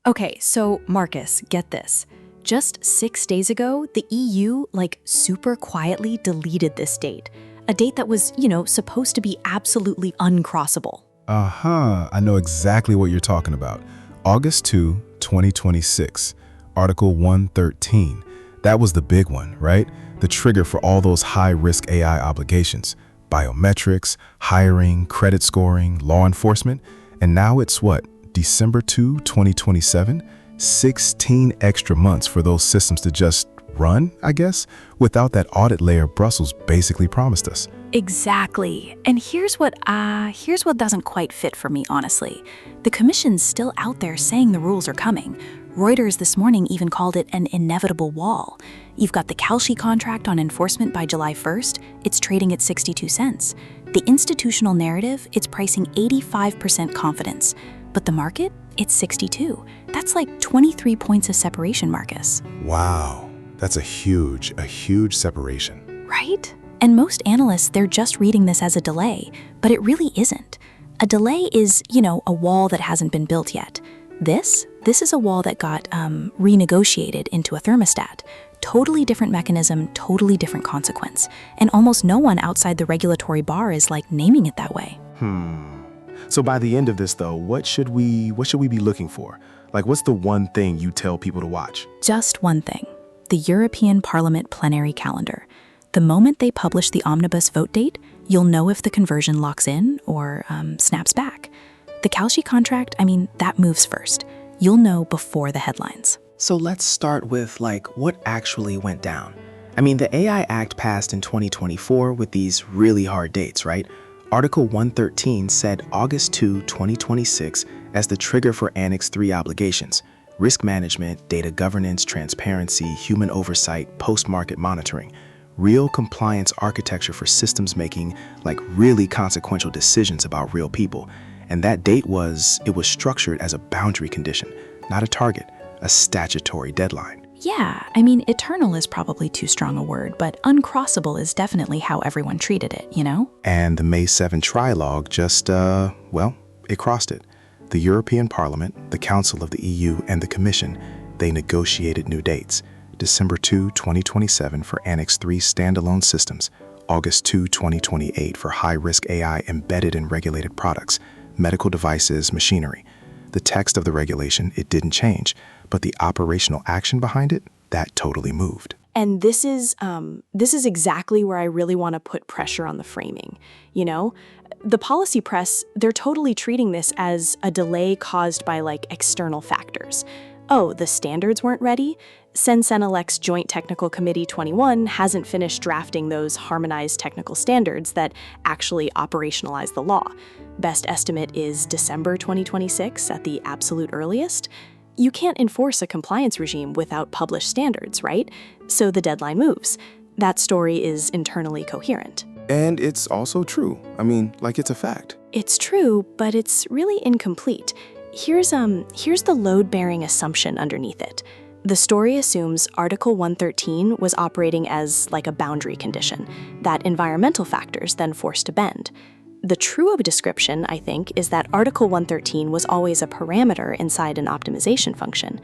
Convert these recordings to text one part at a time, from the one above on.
Okay, so Marcus, get this. Just 6 days ago, the EU, super quietly deleted this date. A date that was, supposed to be absolutely uncrossable. I know exactly what you're talking about. August 2, 2026, Article 113. That was the big one, right? The trigger for all those high-risk AI obligations. Biometrics, hiring, credit scoring, law enforcement. And now it's what? December 2027? 16 extra months for those systems to just run, I guess, without that audit layer Brussels basically promised us. Exactly. And here's what doesn't quite fit for me, honestly. The Commission's still out there saying the rules are coming. Reuters this morning even called it an inevitable wall. You've got the Kalshi contract on enforcement by July 1st. It's trading at 62 cents. The institutional narrative, it's pricing 85% confidence. But the market, it's 62. That's like 23 points of separation, Marcus. Wow, that's a huge separation. Right? And most analysts, they're just reading this as a delay, but it really isn't. A delay is, a wall that hasn't been built yet. This is a wall that got renegotiated into a thermostat. Totally different mechanism, totally different consequence. And almost no one outside the regulatory bar is naming it that way. So by the end of this, though, what should we be looking for? What's the one thing you tell people to watch? Just one thing. The European Parliament plenary calendar. The moment they publish the omnibus vote date, you'll know if the conversion locks in or snaps back. The Kalshi contract, that moves first. You'll know before the headlines. So let's start with, what actually went down. The AI Act passed in 2024 with these really hard dates, right? Article 113 said August 2, 2026 as the trigger for Annex 3 obligations: risk management, data governance, transparency, human oversight, post-market monitoring, real compliance architecture for systems making really consequential decisions about real people. And that date was structured as a boundary condition, not a target, a statutory deadline. Yeah, eternal is probably too strong a word, but uncrossable is definitely how everyone treated it, And the May 7 trilogue just, it crossed it. The European Parliament, the Council of the EU, and the Commission, they negotiated new dates. December 2, 2027 for Annex 3 standalone systems, August 2, 2028 for high-risk AI embedded in regulated products, medical devices, machinery. The text of the regulation, it didn't change, but the operational action behind it, that totally moved. And this is exactly where I really want to put pressure on the framing. The policy press, they're totally treating this as a delay caused by external factors. Oh, the standards weren't ready? CEN-CENELEC's Joint Technical Committee 21 hasn't finished drafting those harmonized technical standards that actually operationalize the law. Best estimate is December 2026 at the absolute earliest. You can't enforce a compliance regime without published standards, right? So the deadline moves. That story is internally coherent. And it's also true. It's a fact. It's true, but it's really incomplete. Here's the load-bearing assumption underneath it. The story assumes Article 113 was operating as a boundary condition that environmental factors then forced to bend. The true-up description, I think, is that Article 113 was always a parameter inside an optimization function.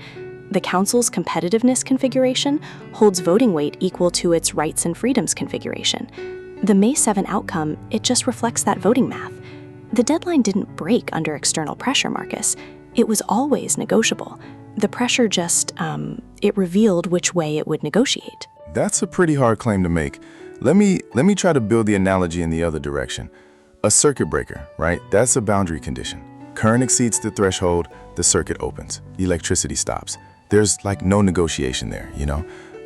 The Council's competitiveness configuration holds voting weight equal to its rights and freedoms configuration. The May 7 outcome, it just reflects that voting math. The deadline didn't break under external pressure, Marcus. It was always negotiable. The pressure just, it revealed which way it would negotiate. That's a pretty hard claim to make. Let me try to build the analogy in the other direction. A circuit breaker, right? That's a boundary condition. Current exceeds the threshold, the circuit opens. Electricity stops. There's no negotiation there,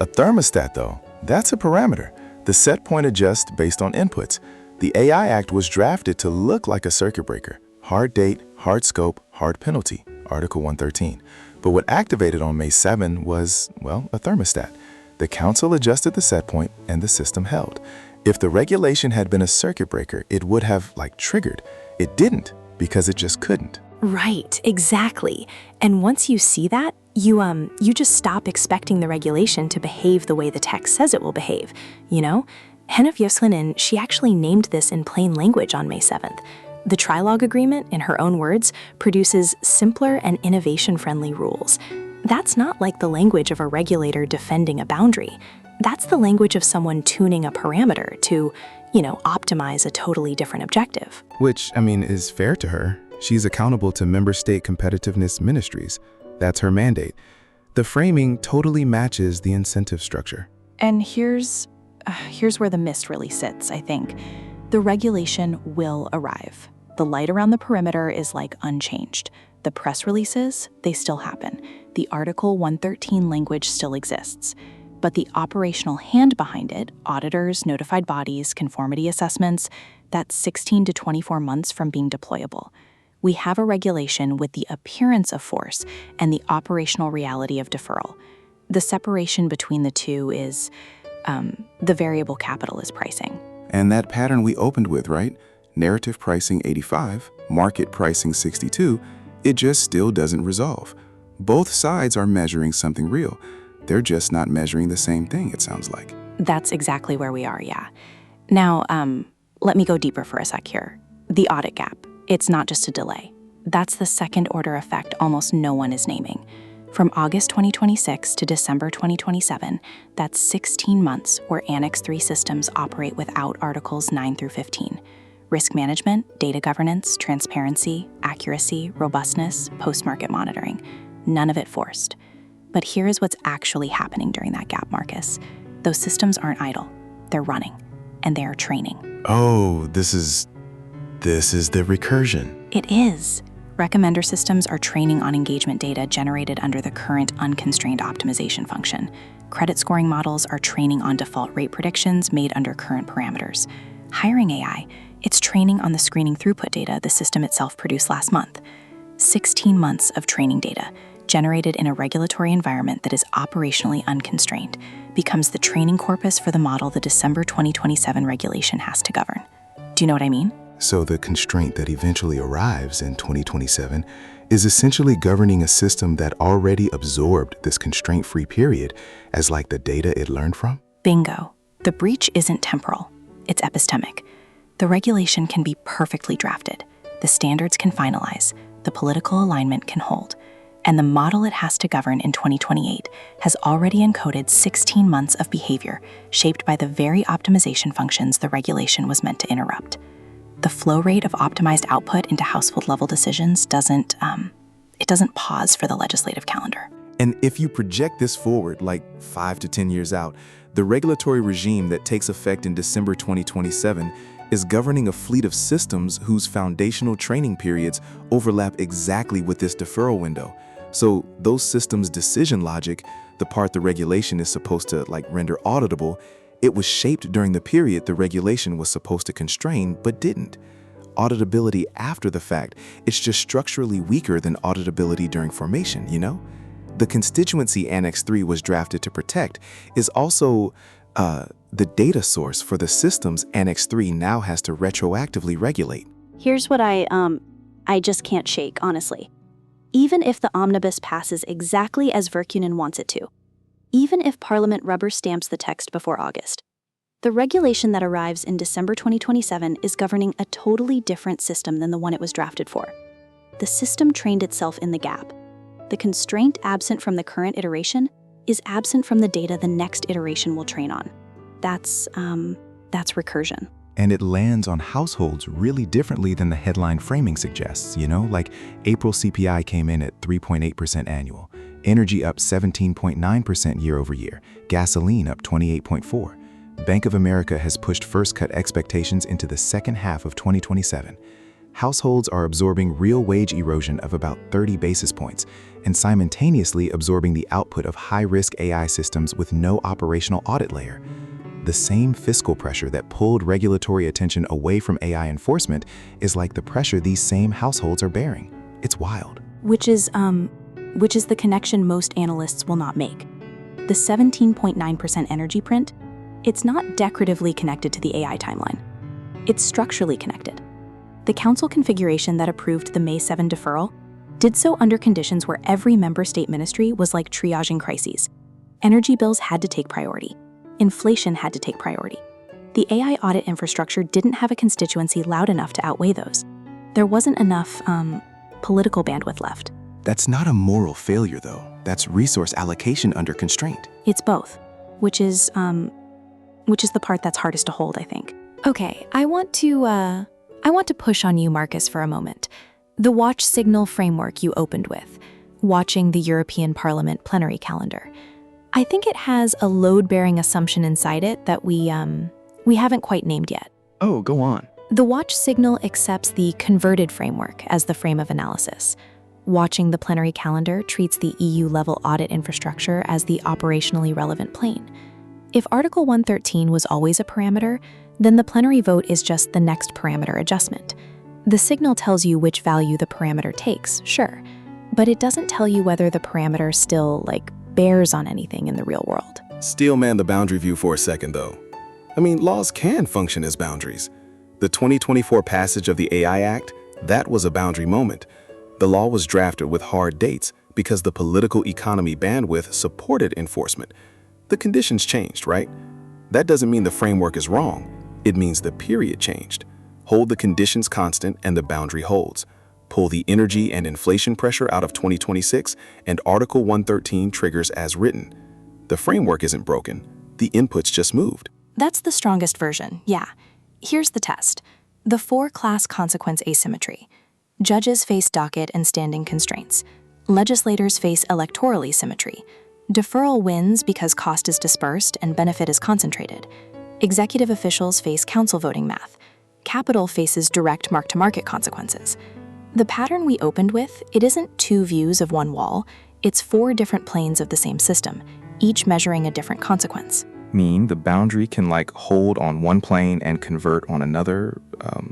A thermostat, though, that's a parameter. The set point adjusts based on inputs. The AI Act was drafted to look like a circuit breaker. Hard date, hard scope, hard penalty, Article 113. But what activated on May 7 was, a thermostat. The Council adjusted the set point and the system held. If the regulation had been a circuit breaker, it would have, triggered. It didn't, because it just couldn't. Right, exactly. And once you see that, you just stop expecting the regulation to behave the way the text says it will behave, Henna Vjoslinen, she actually named this in plain language on May 7th. The Trilog Agreement, in her own words, produces simpler and innovation-friendly rules. That's not like the language of a regulator defending a boundary. That's the language of someone tuning a parameter to, optimize a totally different objective. Which, is fair to her. She's accountable to member state competitiveness ministries. That's her mandate. The framing totally matches the incentive structure. And here's where the mist really sits, I think. The regulation will arrive. The light around the perimeter is unchanged. The press releases, they still happen. The Article 113 language still exists. But the operational hand behind it, auditors, notified bodies, conformity assessments, that's 16 to 24 months from being deployable. We have a regulation with the appearance of force and the operational reality of deferral. The separation between the two is the variable capital is pricing. And that pattern we opened with, right? Narrative pricing 85, market pricing 62, it just still doesn't resolve. Both sides are measuring something real. They're just not measuring the same thing, it sounds like. That's exactly where we are, yeah. Now, let me go deeper for a sec here. The audit gap, it's not just a delay. That's the second order effect almost no one is naming. From August 2026 to December 2027, that's 16 months where Annex 3 systems operate without Articles 9 through 15. Risk management, data governance, transparency, accuracy, robustness, post-market monitoring. None of it forced. But here is what's actually happening during that gap, Marcus. Those systems aren't idle. They're running, and they are training. Oh, this is the recursion. It is. Recommender systems are training on engagement data generated under the current unconstrained optimization function. Credit scoring models are training on default rate predictions made under current parameters. Hiring AI, it's training on the screening throughput data the system itself produced last month. 16 months of training data, generated in a regulatory environment that is operationally unconstrained, becomes the training corpus for the model the December 2027 regulation has to govern. Do you know what I mean? So the constraint that eventually arrives in 2027 is essentially governing a system that already absorbed this constraint-free period as like the data it learned from? Bingo. The breach isn't temporal, it's epistemic. The regulation can be perfectly drafted, the standards can finalize, the political alignment can hold, and the model it has to govern in 2028 has already encoded 16 months of behavior shaped by the very optimization functions the regulation was meant to interrupt. The flow rate of optimized output into household-level decisions doesn't pause for the legislative calendar. And if you project this forward, like 5 to 10 years out, the regulatory regime that takes effect in December 2027 is governing a fleet of systems whose foundational training periods overlap exactly with this deferral window. So those systems' decision logic, the part the regulation is supposed to render auditable, it was shaped during the period the regulation was supposed to constrain, but didn't. Auditability after the fact, it's just structurally weaker than auditability during formation, The constituency Annex 3 was drafted to protect is also the data source for the systems Annex 3 now has to retroactively regulate. Here's what I just can't shake, honestly. Even if the omnibus passes exactly as Verkunen wants it to, even if Parliament rubber stamps the text before August, the regulation that arrives in December 2027 is governing a totally different system than the one it was drafted for. The system trained itself in the gap. The constraint absent from the current iteration is absent from the data the next iteration will train on. That's recursion. And it lands on households really differently than the headline framing suggests, April CPI came in at 3.8% annual, energy up 17.9% year over year, gasoline up 28.4%. Bank of America has pushed first cut expectations into the second half of 2027. Households are absorbing real wage erosion of about 30 basis points and simultaneously absorbing the output of high-risk AI systems with no operational audit layer. The same fiscal pressure that pulled regulatory attention away from AI enforcement is like the pressure these same households are bearing. It's wild. Which is the connection most analysts will not make. The 17.9% energy print, it's not decoratively connected to the AI timeline. It's structurally connected. The council configuration that approved the May 7 deferral did so under conditions where every member state ministry was like triaging crises. Energy bills had to take priority. Inflation had to take priority. The AI audit infrastructure didn't have a constituency loud enough to outweigh those. There wasn't enough, political bandwidth left. That's not a moral failure, though. That's resource allocation under constraint. It's both, which is the part that's hardest to hold, I think. Okay, I want to push on you, Marcus, for a moment. The watch signal framework you opened with, watching the European Parliament plenary calendar. I think it has a load-bearing assumption inside it that we haven't quite named yet. Oh, go on. The watch signal accepts the converted framework as the frame of analysis. Watching the plenary calendar treats the EU-level audit infrastructure as the operationally relevant plane. If Article 113 was always a parameter, then the plenary vote is just the next parameter adjustment. The signal tells you which value the parameter takes, sure, but it doesn't tell you whether the parameter still, bears on anything in the real world. Still man the boundary view for a second, though. I mean, laws can function as boundaries. The 2024 passage of the AI Act, that was a boundary moment. The law was drafted with hard dates because the political economy bandwidth supported enforcement. The conditions changed, right? That doesn't mean the framework is wrong. It means the period changed. Hold the conditions constant and the boundary holds. Pull the energy and inflation pressure out of 2026 and Article 113 triggers as written. The framework isn't broken. The inputs just moved. That's the strongest version, yeah. Here's the test. The 4-class consequence asymmetry. Judges face docket and standing constraints. Legislators face electoral asymmetry. Deferral wins because cost is dispersed and benefit is concentrated. Executive officials face council voting math. Capital faces direct mark-to-market consequences. The pattern we opened with, it isn't 2 views of one wall, it's 4 different planes of the same system, each measuring a different consequence. Mean the boundary can hold on one plane and convert on another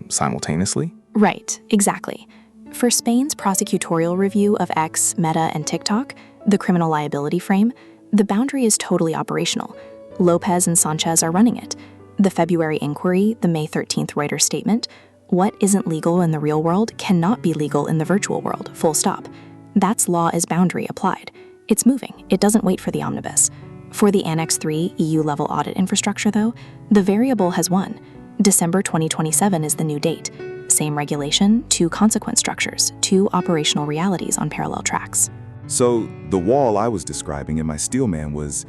simultaneously? Right, exactly. For Spain's prosecutorial review of X, Meta, and TikTok, the criminal liability frame, the boundary is totally operational. Lopez and Sanchez are running it. The February inquiry, the May 13th Reuters statement, what isn't legal in the real world cannot be legal in the virtual world, full stop. That's law as boundary applied. It's moving, it doesn't wait for the omnibus. For the Annex 3 EU-level audit infrastructure, though, the variable has won. December 2027 is the new date. Same regulation, 2 consequence structures, 2 operational realities on parallel tracks. So the wall I was describing in my Steelman was,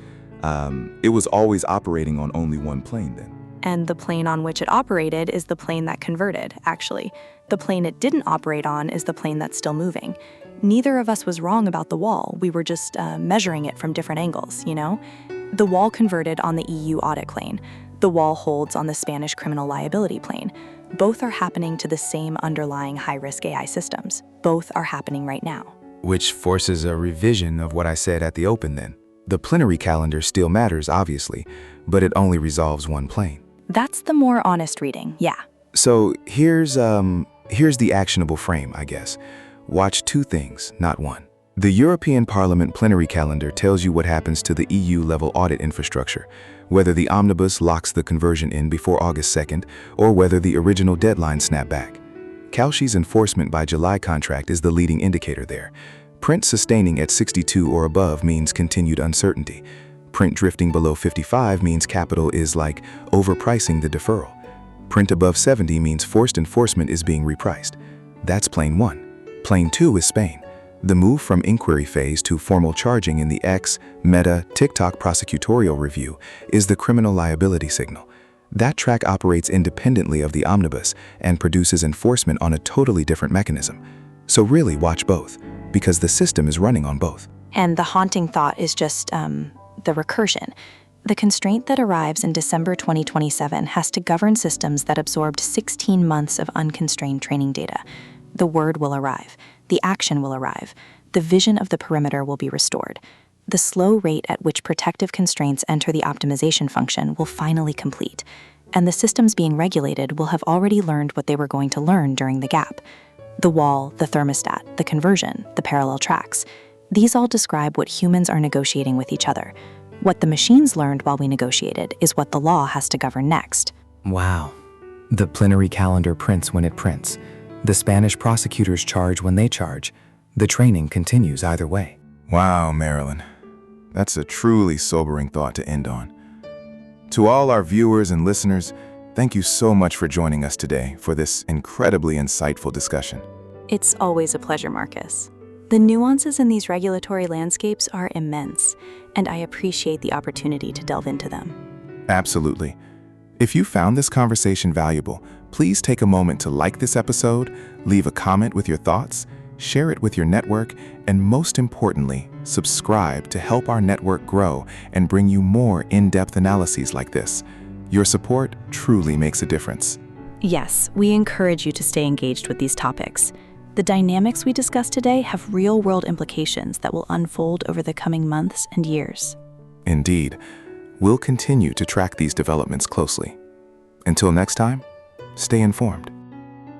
it was always operating on only one plane then. And the plane on which it operated is the plane that converted, actually. The plane it didn't operate on is the plane that's still moving. Neither of us was wrong about the wall. We were just measuring it from different angles, you know? The wall converted on the EU audit plane. The wall holds on the Spanish criminal liability plane. Both are happening to the same underlying high-risk AI systems. Both are happening right now. Which forces a revision of what I said at the open then. The plenary calendar still matters, obviously, but it only resolves one plane. That's the more honest reading, yeah. So here's the actionable frame, I guess. Watch 2 things, not 1. The European Parliament plenary calendar tells you what happens to the EU-level audit infrastructure, whether the omnibus locks the conversion in before August 2nd, or whether the original deadline snap back. Cauchy's enforcement by July contract is the leading indicator there. Print sustaining at 62 or above means continued uncertainty. Print drifting below 55 means capital is overpricing the deferral. Print above 70 means forced enforcement is being repriced. That's plane 1. Plane 2 is Spain. The move from inquiry phase to formal charging in the X, Meta, TikTok prosecutorial review is the criminal liability signal. That track operates independently of the omnibus and produces enforcement on a totally different mechanism. So really watch both, because the system is running on both. And the haunting thought is just, the recursion. The constraint that arrives in December 2027 has to govern systems that absorbed 16 months of unconstrained training data. The word will arrive. The action will arrive. The vision of the perimeter will be restored. The slow rate at which protective constraints enter the optimization function will finally complete. And the systems being regulated will have already learned what they were going to learn during the gap. The wall, the thermostat, the conversion, the parallel tracks. These all describe what humans are negotiating with each other. What the machines learned while we negotiated is what the law has to govern next. Wow. The plenary calendar prints when it prints. The Spanish prosecutors charge when they charge. The training continues either way. Wow, Marilyn. That's a truly sobering thought to end on. To all our viewers and listeners, Thank you so much for joining us today for this incredibly insightful discussion. It's always a pleasure, Marcus. The nuances in these regulatory landscapes are immense, and I appreciate the opportunity to delve into them. Absolutely. If you found this conversation valuable, please take a moment to like this episode, leave a comment with your thoughts, share it with your network, and most importantly, subscribe to help our network grow and bring you more in-depth analyses like this. Your support truly makes a difference. Yes, we encourage you to stay engaged with these topics. The dynamics we discussed today have real-world implications that will unfold over the coming months and years. Indeed, we'll continue to track these developments closely. Until next time, stay informed.